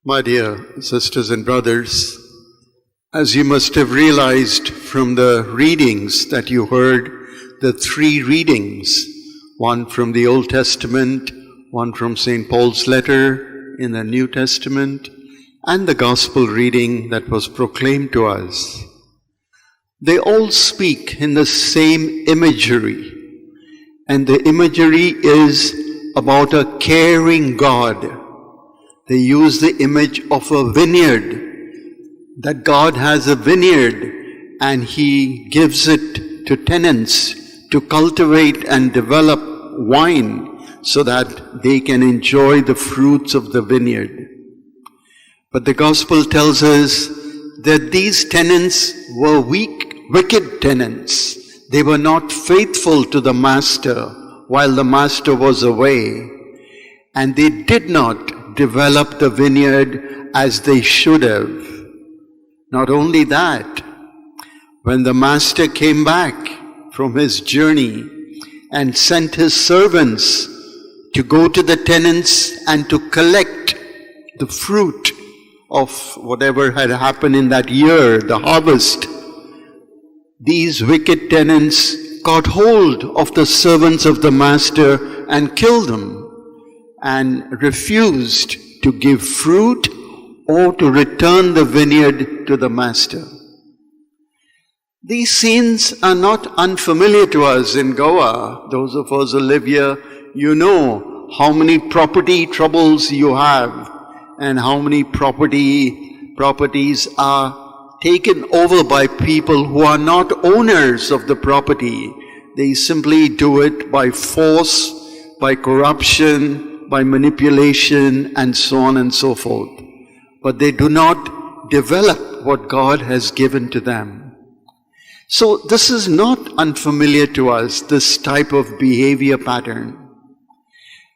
My dear sisters and brothers, as you must have realized from the readings that you heard, the three readings, one from the Old Testament, one from St. Paul's letter in the New Testament, and the Gospel reading that was proclaimed to us, they all speak in the same imagery. And the imagery is about a caring God. They use the image of a vineyard, that God has a vineyard and He gives it to tenants to cultivate and develop wine so that they can enjoy the fruits of the vineyard. But the Gospel tells us that these tenants were wicked tenants. They were not faithful to the master while the master was away, and they did not develop the vineyard as they should have. Not only that, when the master came back from his journey and sent his servants to go to the tenants and to collect the fruit of whatever had happened in that year, the harvest, these wicked tenants caught hold of the servants of the master and killed them, and refused to give fruit or to return the vineyard to the master. These scenes are not unfamiliar to us in Goa. Those of us who live here, you know how many property troubles you have and how many properties are taken over by people who are not owners of the property. They simply do it by force, by corruption, by manipulation, and so on and so forth. But they do not develop what God has given to them. So this is not unfamiliar to us, this type of behavior pattern.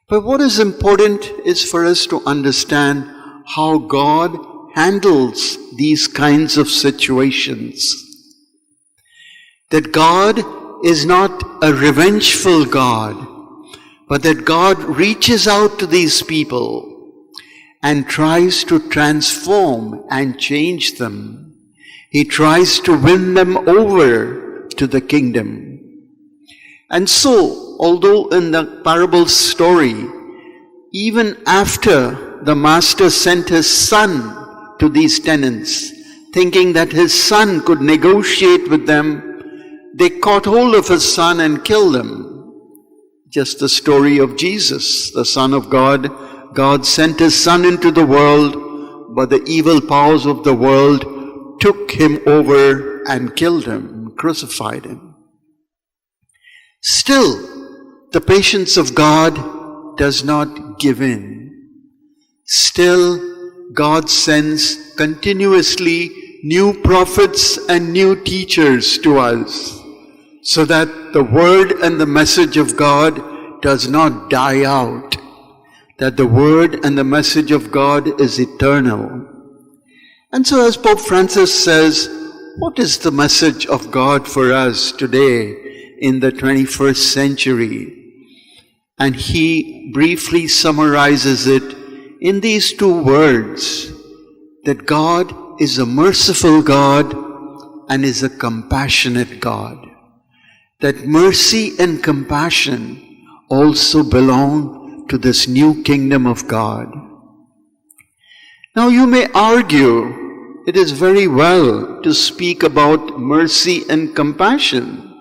But what is important is for us to understand how God handles these kinds of situations. That God is not a revengeful God, but that God reaches out to these people and tries to transform and change them. He tries to win them over to the kingdom. And so, although in the parable story, even after the master sent his son to these tenants, thinking that his son could negotiate with them, they caught hold of his son and killed him. Just the story of Jesus, the Son of God. God sent His Son into the world, but the evil powers of the world took Him over and killed Him, crucified Him. Still, the patience of God does not give in. Still, God sends continuously new prophets and new teachers to us, so that the word and the message of God does not die out, that the word and the message of God is eternal. And so as Pope Francis says, what is the message of God for us today in the 21st century? And he briefly summarizes it in these two words, that God is a merciful God and is a compassionate God. That mercy and compassion also belong to this new kingdom of God. Now you may argue it is very well to speak about mercy and compassion,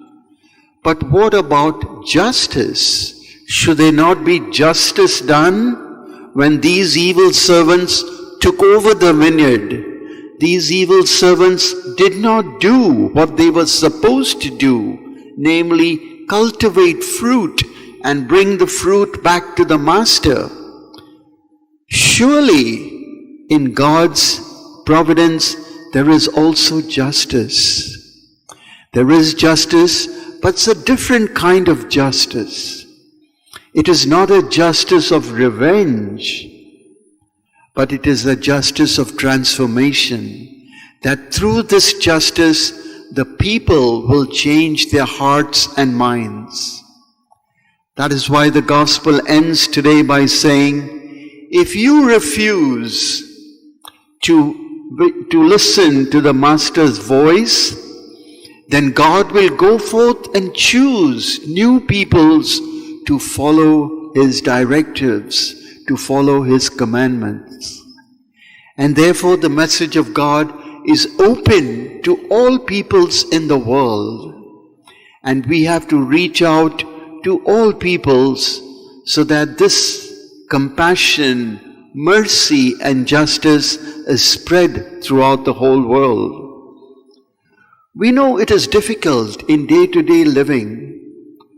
but what about justice? Should there not be justice done when these evil servants took over the vineyard? These evil servants did not do what they were supposed to do, namely cultivate fruit and bring the fruit back to the master. Surely in God's providence there is also justice. There is justice, but it's a different kind of justice. It is not a justice of revenge, but it is a justice of transformation, that through this justice the people will change their hearts and minds. That is why the gospel ends today by saying, if you refuse to listen to the Master's voice, then God will go forth and choose new peoples to follow His directives, to follow His commandments. And therefore the message of God is open to all peoples in the world. And we have to reach out to all peoples so that this compassion, mercy and justice is spread throughout the whole world. We know it is difficult in day-to-day living.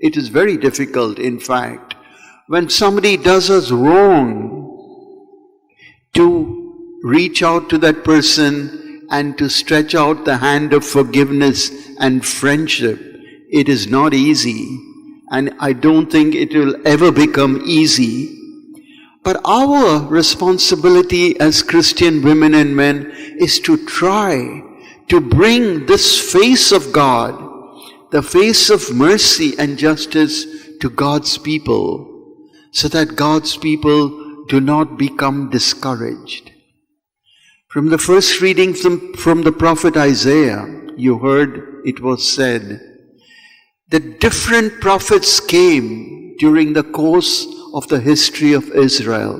It is very difficult, in fact, when somebody does us wrong, to reach out to that person and to stretch out the hand of forgiveness and friendship. It is not easy, and I don't think it will ever become easy. But our responsibility as Christian women and men is to try to bring this face of God, the face of mercy and justice, to God's people, so that God's people do not become discouraged. From the first reading from the prophet Isaiah, you heard it was said that different prophets came during the course of the history of Israel,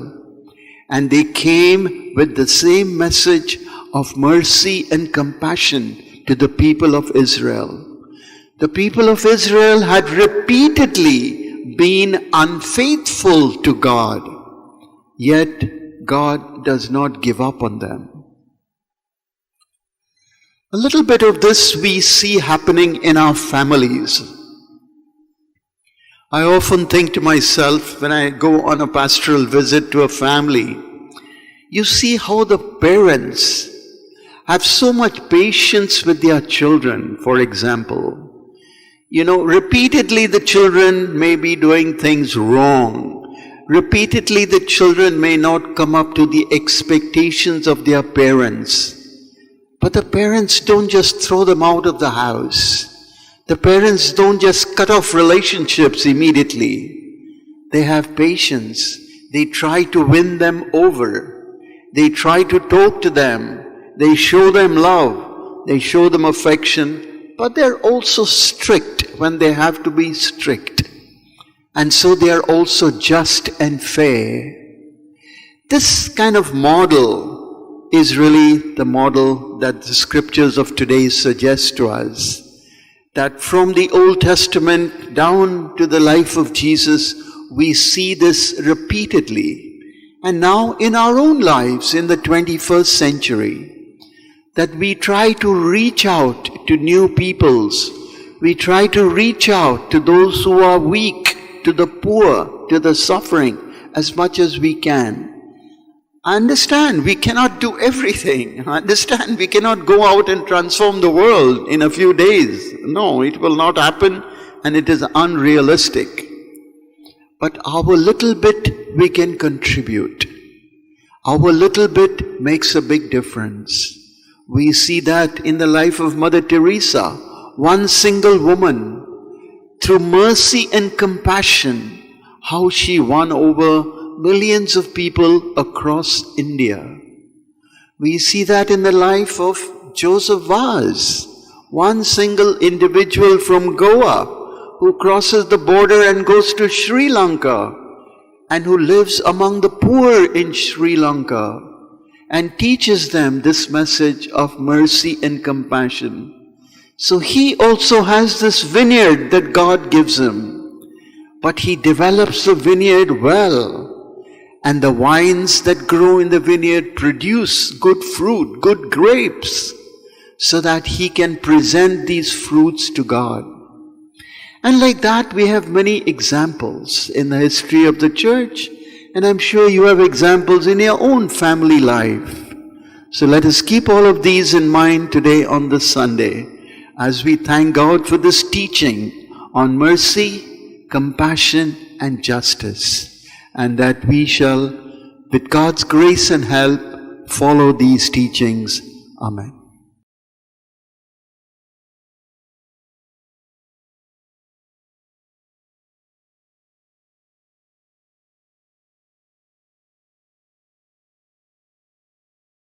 and they came with the same message of mercy and compassion to the people of Israel. The people of Israel had repeatedly been unfaithful to God, yet God does not give up on them. A little bit of this we see happening in our families. I often think to myself when I go on a pastoral visit to a family, you see how the parents have so much patience with their children, for example. Repeatedly the children may be doing things wrong. Repeatedly the children may not come up to the expectations of their parents. But the parents don't just throw them out of the house. The parents don't just cut off relationships immediately. They have patience. They try to win them over. They try to talk to them. They show them love. They show them affection. But they're also strict when they have to be strict. And so they are also just and fair. This kind of model is really the model that the scriptures of today suggest to us. That from the Old Testament down to the life of Jesus, we see this repeatedly. And now in our own lives in the 21st century, that we try to reach out to new peoples. We try to reach out to those who are weak, to the poor, to the suffering, as much as we can. I understand we cannot do everything. I understand we cannot go out and transform the world in a few days. No, it will not happen, and it is unrealistic. But our little bit we can contribute. Our little bit makes a big difference. We see that in the life of Mother Teresa, one single woman, through mercy and compassion, how she won over millions of people across India. We see that in the life of Joseph Vaz, one single individual from Goa who crosses the border and goes to Sri Lanka and who lives among the poor in Sri Lanka and teaches them this message of mercy and compassion. So he also has this vineyard that God gives him, but he develops the vineyard well. And the vines that grow in the vineyard produce good fruit, good grapes, so that he can present these fruits to God. And like that, we have many examples in the history of the church, and I'm sure you have examples in your own family life. So let us keep all of these in mind today on this Sunday, as we thank God for this teaching on mercy, compassion, and justice. And that we shall, with God's grace and help, follow these teachings. Amen.